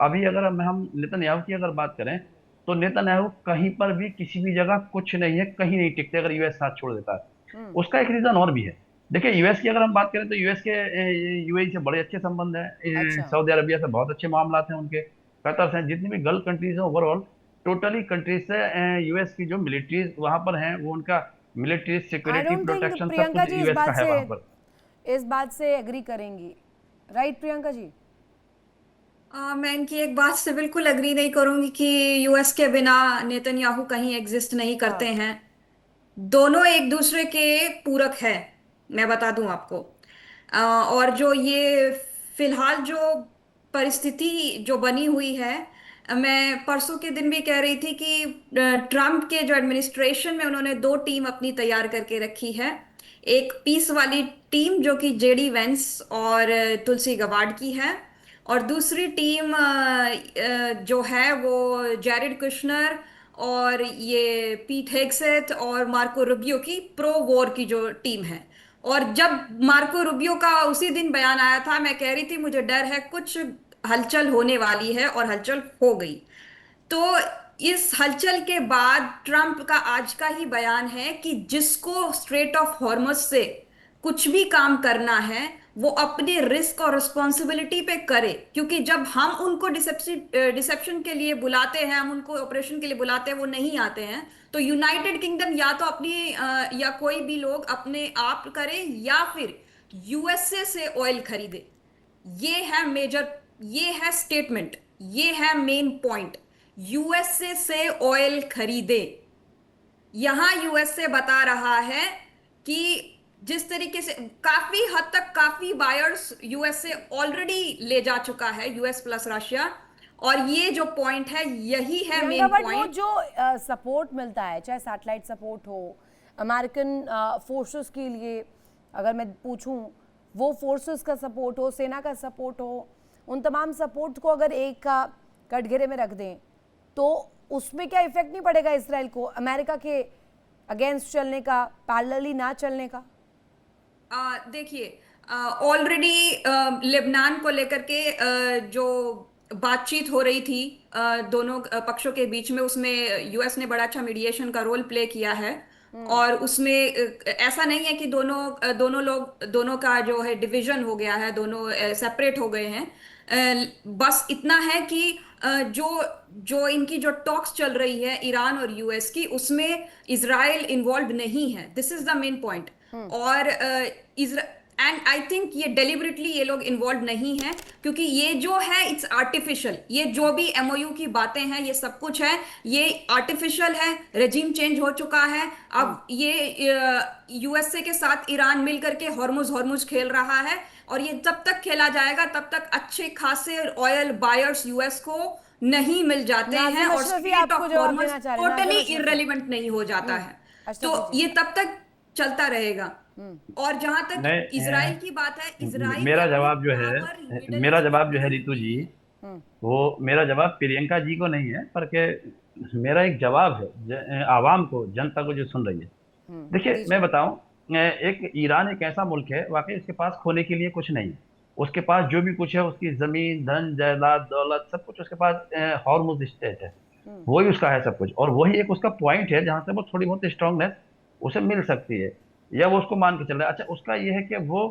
अभी अगर हम नेतन्याहू की अगर बात करें, तो नेतन्याहू कहीं पर भी किसी भी जगह कुछ नहीं है, कहीं नहीं टिकते अगर यूएस साथ छोड़ देता है। हम्म। उसका एक रीजन और भी है। देखिए, यूएस की अगर हम बात करें तो यूएस के यूएई से बड़े अच्छे संबंध हैं। अच्छा। सऊदी अरबिया से बहुत अच्छे मामलात हैं उनके। कतर से, जितनी भी गल्फ कंट्रीज हैं ओवरऑल, टोटली कंट्रीज से यूएस की जो मिलिट्रीज वहां पर हैं, वो उनका military I security don't think protection सब प्रियंका कुछ जी यूएस का है वहां पर। इस बात से एग्री करेंगी, राइट प्रियंका जी? मैं इनकी एक बात से बिल्कुल अग्री नहीं करूंगी कि यूएस के बिना नेतन्याहू कहीं एग्जिस्ट नहीं करते हाँ। हैं। दोनों एक दूसरे के पूरक है, मैं बता दूं आपको। और जो ये फिलहाल जो परिस्थिति जो बनी हुई है, मैं परसों के दिन भी कह रही थी कि ट्रम्प के जो एडमिनिस्ट्रेशन में उन्होंने दो टीम अपनी तैयार करके रखी है। एक पीस वाली टीम जो कि जेडी वेंस और तुलसी गबार्ड की है, और दूसरी टीम जो है वो जेरेड कुशनर और ये पीट हेगसेथ और मार्को रूबियो की प्रो वॉर की जो टीम है। और जब मार्को रूबियो का उसी दिन बयान आया था, मैं कह रही थी मुझे डर है कुछ हलचल होने वाली है, और हलचल हो गई। तो इस हलचल के बाद ट्रम्प का आज का ही बयान है कि जिसको स्ट्रेट ऑफ हॉर्मस से कुछ भी काम करना है, वो अपने रिस्क और रिस्पॉन्सिबिलिटी पे करे। क्योंकि जब हम उनको डिसेप्शन के लिए बुलाते हैं, हम उनको ऑपरेशन के लिए बुलाते हैं, वो नहीं आते हैं। तो यूनाइटेड किंगडम या तो अपनी या कोई भी लोग अपने आप करे, या फिर यूएसए से ऑयल खरीदे। ये है मेजर, ये है स्टेटमेंट, ये है मेन पॉइंट। यूएसए से ऑयल खरीदे। यहां यूएसए बता रहा है कि जिस तरीके से काफी हद तक काफी बायर्स यूएसए ऑलरेडी ले जा चुका है, यूएस प्लस रशिया। और ये जो पॉइंट है, यही है प्रियंका, मेन बट वो पॉइंट। जो सपोर्ट मिलता है, चाहे सैटेलाइट सपोर्ट हो, अमेरिकन फोर्सेस के लिए अगर मैं पूछूं, वो फोर्सेस का सपोर्ट हो, सेना का सपोर्ट हो, उन तमाम सपोर्ट को अगर एक का कटघरे में रख दें, तो उसमें क्या इफेक्ट नहीं पड़ेगा इसराइल को अमेरिका के अगेंस्ट चलने का, पैरेलली ना चलने का? देखिए, ऑलरेडी लेबनान को लेकर के जो बातचीत हो रही थी दोनों पक्षों के बीच में, उसमें यूएस ने बड़ा अच्छा मीडिएशन का रोल प्ले किया है। और उसमें ऐसा नहीं है कि दोनों लोग, दोनों का जो है डिवीजन हो गया है, दोनों सेपरेट हो गए हैं। बस इतना है कि जो जो इनकी जो टॉक्स चल रही है ईरान और यूएस की, उसमें इजराइल इन्वॉल्व नहीं है। This is the main point. और एंड आई थिंक ये डेलिबरेटली ये लोग इन्वॉल्व नहीं है, क्योंकि ये जो है इट्स आर्टिफिशियल। ये जो भी एमओयू की बातें हैं, ये सब कुछ है, ये आर्टिफिशियल है। रेजिम चेंज हो चुका है। अब ये यूएसए के साथ ईरान मिल करके हॉर्मुज हॉर्मुज खेल रहा है। और ये तब तक खेला जाएगा तब तक अच्छे खासे ऑयल बायर्स यूएस को नहीं मिल जाते हैं, नाज़िम और अशरफी स्ट्रेट आपको ऑफ जवाब हॉर्मज देना चाह रहे हैं, टोटली नाज़िम अशरफी। इररेलेवेंट नहीं हो जाता है। तो अशरफी जी। ये तब तक चलता रहेगा। और जहां तक नहीं, इजराइल की बात है, इजराइल ने मेरा अपनी जवाब जो पावर है, मिडल मेरा ईस्ट में जवाब जो है बढ़ाई रितु हुई जी, है। वो मेरा जवाब प्रियंका जी को नहीं है, पर के मेरा एक जवाब है आवाम को, जनता को जो सुन रही है। देखिए, मैं दीजिए। बताऊं, एक ईरान एक ऐसा मुल्क है, वाकई उसके पास खोने के लिए कुछ नहीं है। उसके पास जो भी कुछ है, उसकी जमीन, धन, जायदाद, दौलत, सब कुछ उसके पास हॉर्मुज स्टेट है। वही उसका है सब कुछ, और वही एक उसका पॉइंट है जहां से वो थोड़ी बहुत स्ट्रांगनेस उसे मिल सकती है, या वो उसको मान के चल रहा है। अच्छा, उसका ये है कि वो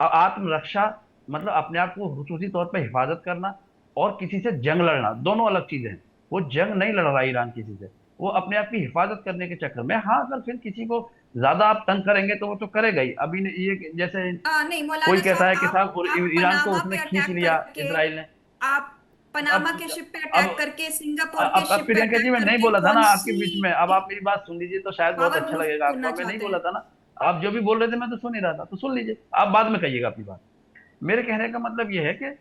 आत्मरक्षा, मतलब अपने आप को खुसूसी तौर पर हिफाजत करना, और किसी से जंग लड़ना, दोनों अलग चीजें हैं। वो जंग नहीं लड़ रहा ईरान किसी से, वो अपने आप की हिफाजत करने के चक्कर में। हाँ, अगर फिर किसी को ज्यादा आप तंग करेंगे तो वो तो करेगा ही। अभी ये जैसे नहीं कोई मौलाना कहता साहब, है कि साहब आप ईरान को पनामा उसने पे खींच अटैक लिया, करके, इसराइल ने। आप अब पनामा के शिप पे अब अटैक करके, सिंगापुर के अब शिप पे प्रियंका जी, अटैक मैं नहीं करके बोला था ना कौन आपके सी बीच में। अब आप मेरी बात सुन लीजिए तो शायद बहुत पावर अच्छा मूव लगेगा आपको। करना अब मैं नहीं चाहते बोला हैं? था ना। आप जो भी बोल रहे थे मैं तो सुन ही रहा था, तो सुन लीजिए, आप बाद में कहिएगा अपनी बात। मेरे कहने का मतलब यह है कि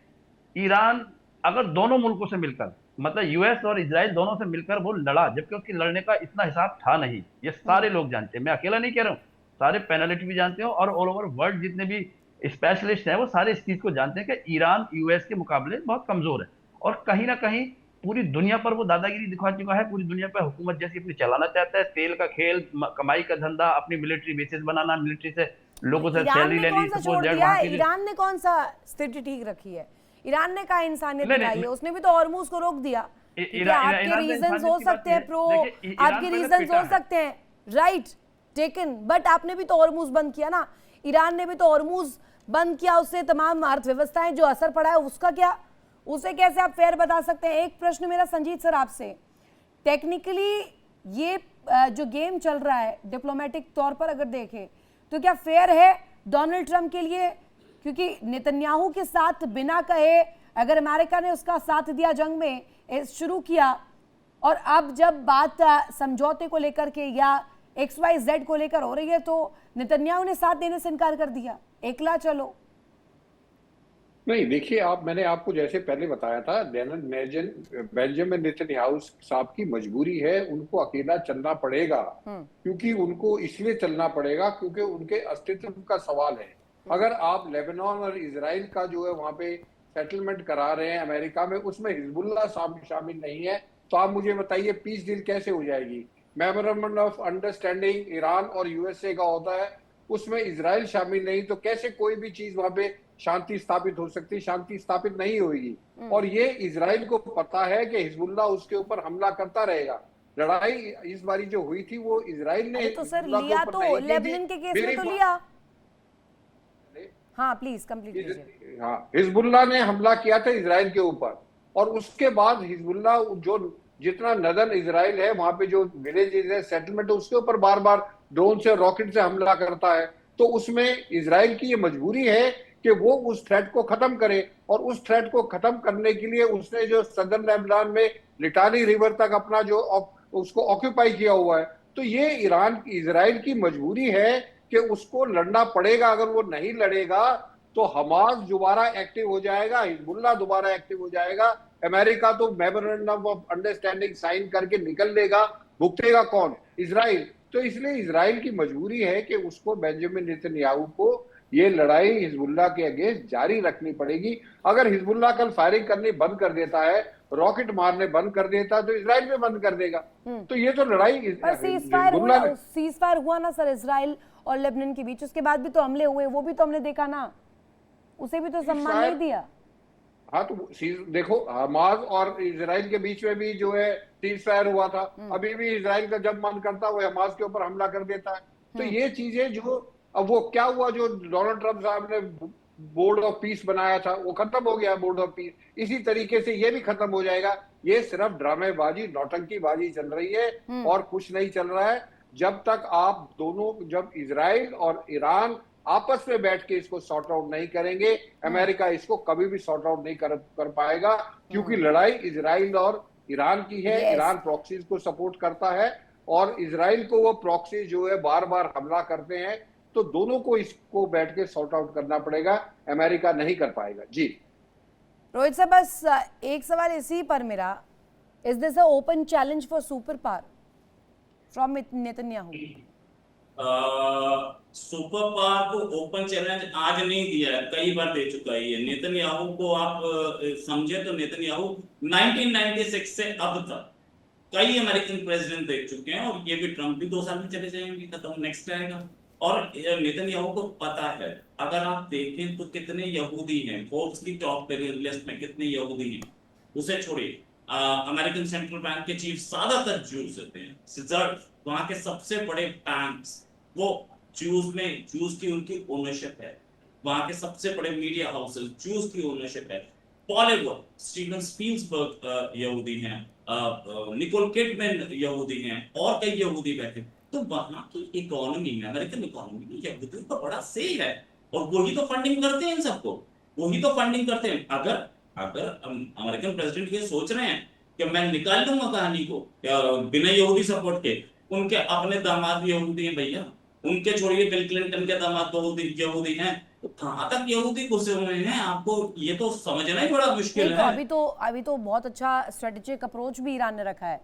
ईरान अगर दोनों मुल्कों से मिलकर, मतलब यूएस और इजराइल दोनों से मिलकर वो लड़ा, जबकि उसकी लड़ने का इतना हिसाब था नहीं, ये सारे लोग जानते हैं, मैं अकेला नहीं कह रहा हूँ। सारे पैनलिस्ट भी जानते हो, और ऑल ओवर वर्ल्ड जितने भी स्पेशलिस्ट हैं वो सारे इस चीज को जानते हैं कि ईरान यूएस के मुकाबले बहुत कमजोर है। और कहीं ना कहीं पूरी दुनिया पर वो दादागिरी दिखा चुका है, पूरी दुनिया पर हुकूमत जैसी अपनी चलाना चाहता है, तेल का खेल, कमाई का धंधा, अपनी मिलिट्री बेसिस बनाना, मिलिट्री से तो लोगों से ईरान सैलरी ने लेनी, कौन सा सपोज छोड़ दैट दिया वहां है? की। ईरान ने कौन सा स्थिति ठीक रखी है? ईरान ने कहा इंसानियत नहीं, दिखाई है, नहीं, उसने भी तो हॉर्मूज को रोक दिया। ठीक है, आपके ईरान ने रीजंस हो इंसानियत की बात सकते हैं की है। प्रो, देखिए, ईरान आपके पहले रीजंस पीटा हो है। सकते हैं, राइट टेकन, बट आपने भी तो हॉर्मूज बंद किया ना। ईरान ने भी तो हॉर्मूज बंद किया, उससे तमाम अर्थव्यवस्थाएं जो असर पड़ा है उसका क्या, उसे कैसे आप फेयर बता सकते हैं? एक प्रश्न मेरा संजीत सर आपसे, टेक्निकली ये जो गेम चल रहा है डिप्लोमेटिक तौर पर अगर देखें तो क्या फेयर है डोनाल्ड ट्रंप के लिए? क्योंकि नेतन्याहू के साथ बिना कहे अगर अमेरिका ने उसका साथ दिया, जंग में शुरू किया, और अब जब बात समझौते को लेकर के या XYZ को लेकर हो रही है तो नेतन्याहू ने साथ देने से इनकार कर दिया, एकला चलो। नहीं, देखिए आप, मैंने आपको जैसे पहले बताया था, बेंजामिन नेतन्याहू साहब की मजबूरी है, उनको अकेला चलना पड़ेगा। क्योंकि उनको इसलिए चलना पड़ेगा क्योंकि उनके अस्तित्व का सवाल है। अगर आप लेबनान और इजराइल का जो है वहां पे सेटलमेंट करा रहे हैं अमेरिका में, उसमें हिजबुल्लाह शामिल नहीं है, तो आप मुझे बताइए पीस डील कैसे हो जाएगी? मेमोरेंडम ऑफ अंडरस्टैंडिंग ईरान और यूएसए का होता है, उसमें इजराइल शामिल नहीं, तो कैसे कोई भी चीज वहां पे शांति स्थापित हो सकती? शांति स्थापित नहीं होगी। और ये इजराइल को पता है कि हिजबुल्लाह उसके ऊपर हमला करता रहेगा। लड़ाई इस बारी जो हुई थी वो इजराइल ने तो सर हिजबुल्लाह के लिया ऊपर तो नहीं की थी। लेबनान के केस में तो लिया। हाँ प्लीज कंप्लीट कीजिए। हाँ, हिजबुल्लाह ने हमला किया था इजराइल के ऊपर, और उसके बाद हिजबुल्लाह जो जितना नदर इजराइल है वहां पे जो विलेजेस है, सेटलमेंट है, उसके ऊपर बार बार ड्रोन से रॉकेट से हमला करता है। तो उसमें इजराइल की ये मजबूरी है कि वो उस थ्रेट को खत्म करे, और उस थ्रेट को खत्म करने के लिए उसने जो सदर्न लेबनान में लिटानी रिवर तक अपना जो उसको ऑक्यूपाई किया हुआ है, तो ये इजराइल की मजबूरी है कि उसको लड़ना पड़ेगा। अगर वो नहीं लड़ेगा तो हमास दोबारा एक्टिव हो जाएगा, हिजबुल्लाह दोबारा एक्टिव हो जाएगा। अमेरिका तो मेमोरेंडम ऑफ अंडरस्टैंडिंग साइन करके निकल लेगा, भुगतेगा कौन? इजराइल। तो इसलिए इजराइल की मजबूरी है कि उसको बेंजामिन नेतन्याहू को ये लड़ाई हिजबुल्लाह के अगेंस्ट जारी रखनी पड़ेगी। अगर हिजबुल्लाह कल फायरिंग करनी बंद कर देता है, रॉकेट मारने बंद कर देता है, तो इजराइल भी बंद कर देगा। तो ये तो लड़ाई सीज फायर हुआ ना सर इजराइल और लेबनान के बीच, उसके बाद भी तो हमले हुए, वो भी तो हमने देखा ना, उसे भी तो सम्मान नहीं दिया। हाँ, तो देखो, हमास और इजराइल के बीच में भी जो है सीज फायर हुआ था। अभी भी इजराइल का जब मन करता है वो हमास के ऊपर हमला कर देता है। तो ये चीजें जो, अब वो क्या हुआ जो डोनाल्ड ट्रंप साहब ने बोर्ड ऑफ पीस बनाया था, वो खत्म हो गया बोर्ड ऑफ पीस। इसी तरीके से ये भी खत्म हो जाएगा। ये सिर्फ ड्रामेबाजी, नौटंकीबाजी चल रही है और कुछ नहीं चल रहा है। जब तक आप दोनों, जब इजराइल और ईरान आपस में बैठ के इसको सॉर्ट आउट नहीं करेंगे, अमेरिका इसको कभी भी सॉर्ट आउट नहीं कर पाएगा। क्योंकि लड़ाई इजराइल और ईरान की है। ईरान प्रॉक्सीज को सपोर्ट करता है और इजराइल को वो प्रॉक्सी जो है बार बार हमला करते हैं। तो दोनों को इसको बैठ के सॉर्ट आउट करना पड़ेगा, अमेरिका नहीं कर पाएगा। जी रोहित साहब, बस एक सवाल इसी पर मेरा, is this a open challenge for super power from Netanyahu? Super power को ओपन चैलेंज आज नहीं दिया है, कई बार दे चुका है ये नेतन्याहू को। आप समझे तो नेतन्याहू 1996 से अब तक कई अमेरिकन प्रेसिडेंट देख चुके हैं, और ये भी ट्रंप भी 2 साल में चले जाएंगे, खत्म, नेक्स्ट आएगा। और नेतन्याहू को पता है, अगर आप देखें तो कितने यहूदी हैं, फोर्ब्स की टॉप लिस्ट में कितने यहूदी हैं, उसे छोड़िए। अमेरिकन सेंट्रल बैंक के चीफ ज्यादातर ज्यूज होते हैं, वहां के सबसे बड़े बैंक्स वो ज्यूज की उनकी ओनरशिप है। वहां के सबसे बड़े मीडिया हाउसेस ज्यूज की ओनरशिप है। बॉलीवुड, स्टीवन स्पील्सबर्ग यहूदी हैं, निकोल किडमैन यहूदी हैं, और कई यहूदी बैठे। तो वहां की इकोनॉमी में, अमेरिकन इकोनॉमी में यहूदियों का बड़ा से है, और वही तो फंडिंग करते हैं इन सबको, वही तो फंडिंग करते हैं। अगर अमेरिकन प्रेसिडेंट ये सोच रहे हैं कि मैं निकाल दूंगा कहानी को बिना यहूदी सपोर्ट के, उनके अपने दामाद भी यहूदी हैं भैया, उनके छोड़िए बिल क्लिंटन के दामाद तो यहूदी हैं, तो कहां तक यहूदी घुसे हुए हैं, आपको ये तो समझना ही बड़ा मुश्किल है। अभी तो बहुत अच्छा स्ट्रेटेजिक अप्रोच भी ईरान ने रखा है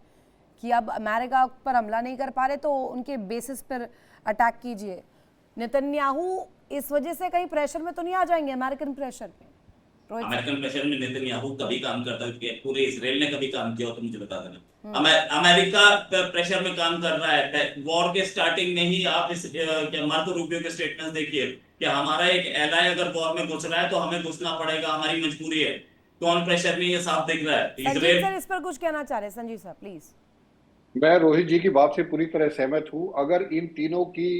कि अब अमेरिका पर हमला नहीं कर पा रहे तो उनके बेसिस पर अटैक कीजिए। नेतन्याहू इस वजह से कहीं प्रेशर में तो नहीं आ जाएंगे, अमेरिकन प्रेशर में? अमेरिकन प्रेशर में नेतन्याहू कभी काम करता है, पूरे इजराइल ने कभी काम किया हो तो मुझे बता देना। अमेरिका प्रेशर में काम कर रहा है। वॉर के स्टार्टिंग में ही आप इस मार्को रूबियो के स्टेटमेंट देखिए, कि हमारा एक एलाय अगर वॉर में घुस रहा है तो हमें घुसना पड़ेगा, हमारी मजबूरी है। कौन प्रेशर में ये साफ दिख रहा है। संजीव इजराइल सर इस पर कुछ कहना चाह रहे हैं, संजीव सर प्लीज। मैं रोहित जी की बात से पूरी तरह सहमत हूं। अगर इन तीनों की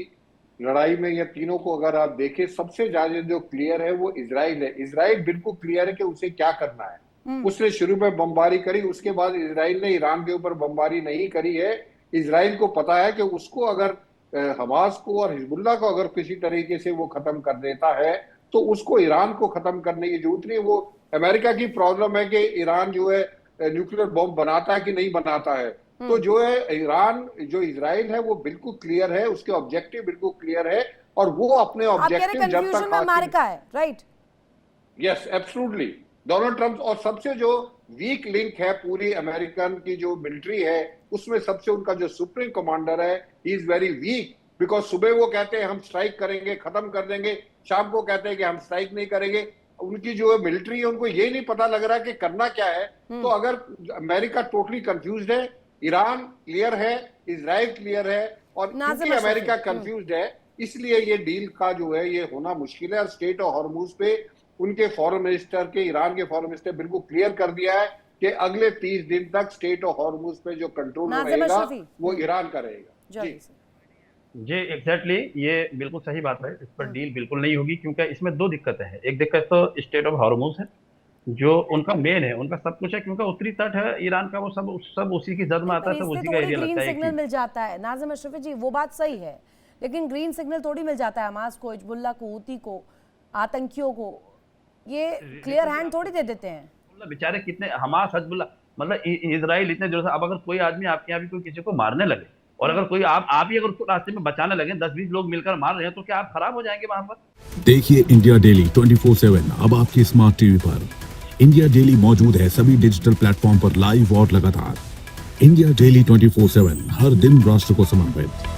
लड़ाई में या तीनों को अगर आप देखें, सबसे ज्यादा जो क्लियर है वो इजराइल है। इजराइल बिल्कुल क्लियर है कि उसे क्या करना है। उसने शुरू में बमबारी करी, उसके बाद इजराइल ने ईरान के ऊपर बमबारी नहीं करी है। इजराइल को पता है कि उसको अगर हमास को और हिजबुल्लाह को अगर किसी तरीके से वो खत्म कर देता है तो उसको ईरान को खत्म करने की जरूरत नहीं। वो अमेरिका की प्रॉब्लम है कि ईरान जो है न्यूक्लियर बॉम्ब बनाता है कि नहीं बनाता है। तो जो है ईरान, जो इजराइल है वो बिल्कुल क्लियर है, उसके ऑब्जेक्टिव बिल्कुल क्लियर है और वो अपने ऑब्जेक्टिव जब कंफ्यूजन तक में अमेरिका है, right? Yes absolutely, Donald Trump. और सबसे जो वीक लिंक है पूरी अमेरिकन की जो मिलिट्री है उसमें सबसे उनका जो सुप्रीम कमांडर है, he is very weak. Because सुबह वो कहते हैं हम स्ट्राइक करेंगे, खत्म कर देंगे, शाम को कहते हैं कि हम स्ट्राइक नहीं करेंगे। उनकी जो मिलिट्री है उनको ये नहीं पता लग रहा कि करना क्या है। तो अगर अमेरिका टोटली कंफ्यूज्ड है, ईरान क्लियर है, इजराइल क्लियर है और क्योंकि अमेरिका कंफ्यूज्ड है इसलिए ये डील का जो है ये होना मुश्किल है। और स्टेट ऑफ हॉर्मुज पे उनके फॉरेन मिनिस्टर के, ईरान के फॉरेन मिनिस्टर बिल्कुल क्लियर कर दिया है कि अगले 30 दिन तक स्टेट ऑफ हॉर्मुज पे जो कंट्रोल रहेगा वो ईरान का रहेगा। जी एग्जैक्टली, ये बिल्कुल सही बात है। इस पर डील बिल्कुल नहीं होगी क्योंकि इसमें दो दिक्कतें हैं। एक दिक्कत तो स्टेट ऑफ हॉर्मुज है जो उनका मेन है, उनका सब कुछ है क्योंकि उत्तरी तट है ईरान का, वो सब उसी की जद में आता है, सब उसी का एरिया लगता है। ग्रीन सिग्नल मिल जाता है नाज़िम अशरफी जी, वो बात सही है, लेकिन ग्रीन सिग्नल थोड़ी मिल जाता है हमास को, हिजबुल्लाह को, हूती को, आतंकियों को। ये क्लियर हैंड थोड़ी दे देते हैं। बेचारे कितने हमास, हिजबुल्लाह, मतलब इजराइल इतने जोर से। अब अगर कोई आदमी आपके यहाँ भी कोई किसी को मारने लगे और अगर कोई आप ही अगर उसको रास्ते में बचाने लगे, 10-20 लोग मिलकर मार रहे हैं, तो क्या आप खराब हो जाएंगे वहां पर? देखिए इंडिया डेली 24/7 अब आपकी स्मार्ट टीवी पर। इंडिया डेली मौजूद है सभी डिजिटल प्लेटफॉर्म पर लाइव और लगातार। इंडिया डेली 24/7 हर दिन राष्ट्र को समर्पित।